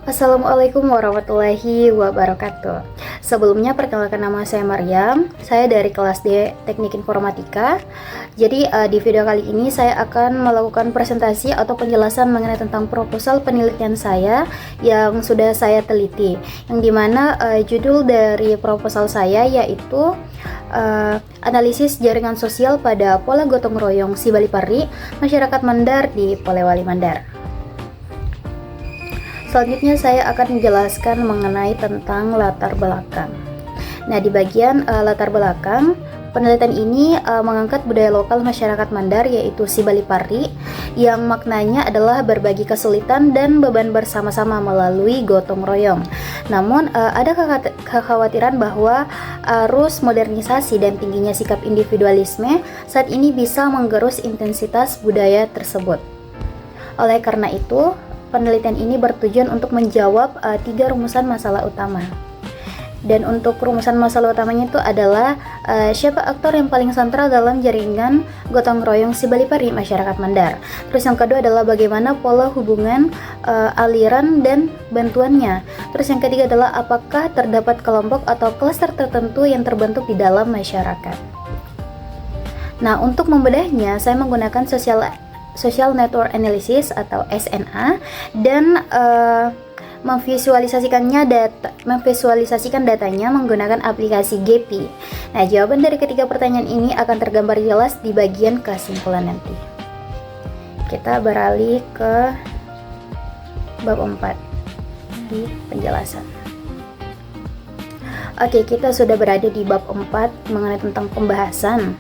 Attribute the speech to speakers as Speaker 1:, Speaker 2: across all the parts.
Speaker 1: Assalamualaikum warahmatullahi wabarakatuh. Sebelumnya perkenalkan, nama saya Maryam. Saya dari kelas D Teknik Informatika. Jadi di video kali ini saya akan melakukan presentasi atau penjelasan mengenai tentang proposal penelitian saya yang sudah saya teliti. Yang dimana judul dari proposal saya yaitu analisis jaringan sosial pada pola gotong royong Sibalipari masyarakat Mandar di Polewali Mandar. Selanjutnya saya akan menjelaskan mengenai tentang latar belakang. Nah, di bagian latar belakang, penelitian ini mengangkat budaya lokal masyarakat Mandar yaitu Sibalipari yang maknanya adalah berbagi kesulitan dan beban bersama-sama melalui gotong royong. Namun ada kekhawatiran bahwa arus modernisasi dan tingginya sikap individualisme saat ini bisa menggerus intensitas budaya tersebut. Oleh karena itu, penelitian ini bertujuan untuk menjawab 3 rumusan masalah utama. Dan untuk rumusan masalah utamanya itu adalah siapa aktor yang paling sentral dalam jaringan gotong royong Sibalipari masyarakat Mandar. Terus yang kedua adalah bagaimana pola hubungan aliran dan bantuannya. Terus yang ketiga adalah apakah terdapat kelompok atau klaster tertentu yang terbentuk di dalam masyarakat. Nah, untuk membedahnya saya menggunakan Social Network Analysis atau SNA dan memvisualisasikan datanya menggunakan aplikasi GEPI. Nah, jawaban dari ketiga pertanyaan ini akan tergambar jelas di bagian kesimpulan nanti. Kita beralih ke bab 4 di penjelasan. Oke, kita sudah berada di bab 4 mengenai tentang pembahasan.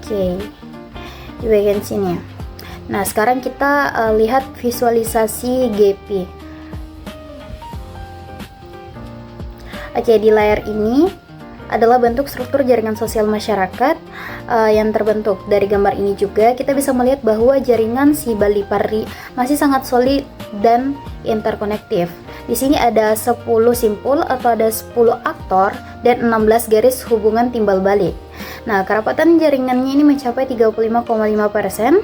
Speaker 1: Oke, di bagian sini. Nah, sekarang kita lihat visualisasi GEPI. Oke, di layar ini adalah bentuk struktur jaringan sosial masyarakat yang terbentuk. Dari gambar ini juga kita bisa melihat bahwa jaringan Sibalipari masih sangat solid dan interkonektif. Di sini ada 10 simpul atau ada 10 aktor dan 16 garis hubungan timbal balik. Nah, kerapatan jaringannya ini mencapai 35,5%,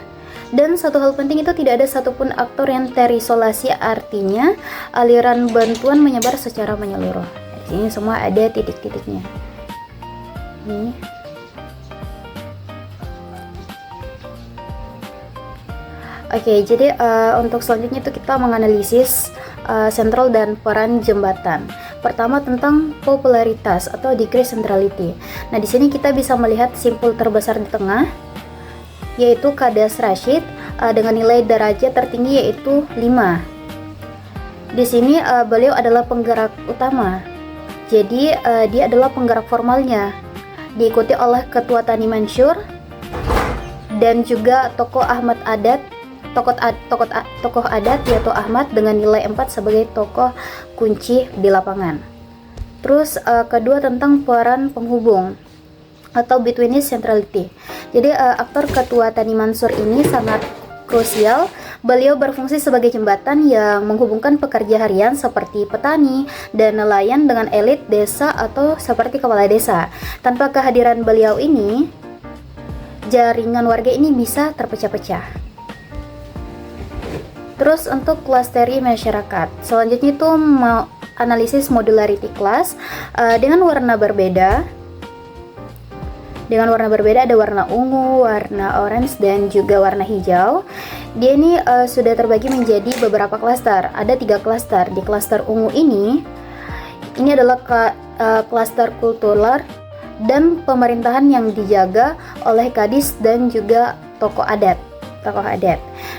Speaker 1: dan satu hal penting itu tidak ada satupun aktor yang terisolasi, artinya aliran bantuan menyebar secara menyeluruh. Di sini semua ada titik-titiknya. Ini. Oke, jadi untuk selanjutnya itu kita menganalisis sentral dan peran jembatan. Pertama tentang popularitas atau degree centrality. Nah, di sini kita bisa melihat simpul terbesar di tengah yaitu Kadas Rashid dengan nilai derajat tertinggi yaitu 5. Di sini beliau adalah penggerak utama. Jadi dia adalah penggerak formalnya. Diikuti oleh Ketua Tani Mansur dan juga tokoh adat yaitu Ahmad dengan nilai 4 sebagai tokoh kunci di lapangan. Terus kedua tentang peran penghubung atau betweenist centrality. Jadi aktor Ketua Tani Mansur ini sangat krusial. Beliau berfungsi sebagai jembatan yang menghubungkan pekerja harian seperti petani dan nelayan dengan elit desa atau seperti kepala desa. Tanpa kehadiran beliau ini, jaringan warga ini bisa terpecah-pecah. Terus untuk klasteri masyarakat, selanjutnya itu analisis modularity class dengan warna berbeda. Dengan warna berbeda ada warna ungu, warna orange, dan juga warna hijau. Dia ini sudah terbagi menjadi beberapa klaster. Ada 3 klaster. Di klaster ungu ini adalah klaster kultural dan pemerintahan yang dijaga oleh kadis dan juga tokoh adat.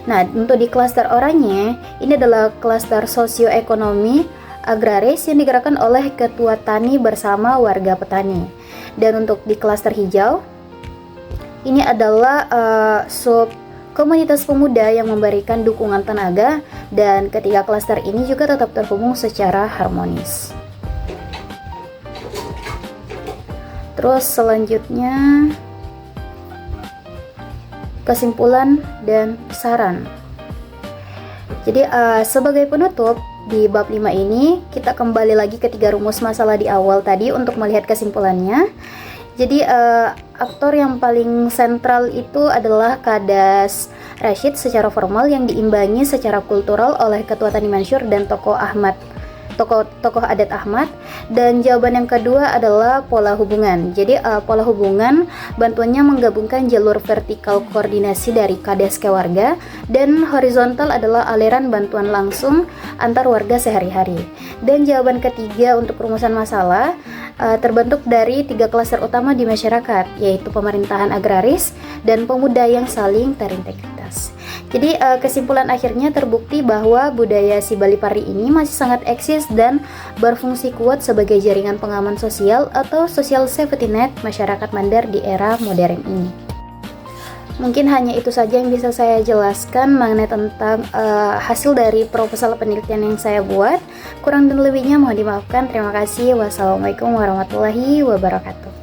Speaker 1: Nah, untuk di klaster oranye ini adalah klaster sosioekonomi agraris yang digerakkan oleh ketua tani bersama warga petani. Dan untuk di klaster hijau ini adalah sub komunitas pemuda yang memberikan dukungan tenaga, dan ketiga klaster ini juga tetap terhubung secara harmonis. Terus selanjutnya kesimpulan dan saran. Jadi sebagai penutup di bab 5 ini kita kembali lagi ke 3 rumus masalah di awal tadi untuk melihat kesimpulannya. Jadi aktor yang paling sentral itu adalah Kadas Rashid secara formal yang diimbangi secara kultural oleh Ketua Tani Mansur dan tokoh adat Ahmad. Dan jawaban yang kedua adalah pola hubungan. Jadi pola hubungan bantuannya menggabungkan jalur vertikal koordinasi dari Kades ke warga, dan horizontal adalah aliran bantuan langsung antar warga sehari-hari. Dan jawaban ketiga untuk rumusan masalah terbentuk dari 3 klaster utama di masyarakat, yaitu pemerintahan agraris dan pemuda yang saling terintegritas. Jadi kesimpulan akhirnya terbukti bahwa budaya Sibalipari ini masih sangat eksis dan berfungsi kuat sebagai jaringan pengaman sosial atau social safety net masyarakat Mandar di era modern ini. Mungkin hanya itu saja yang bisa saya jelaskan mengenai tentang hasil dari proposal penelitian yang saya buat. Kurang dan lebihnya mohon dimaafkan. Terima kasih. Wassalamualaikum warahmatullahi wabarakatuh.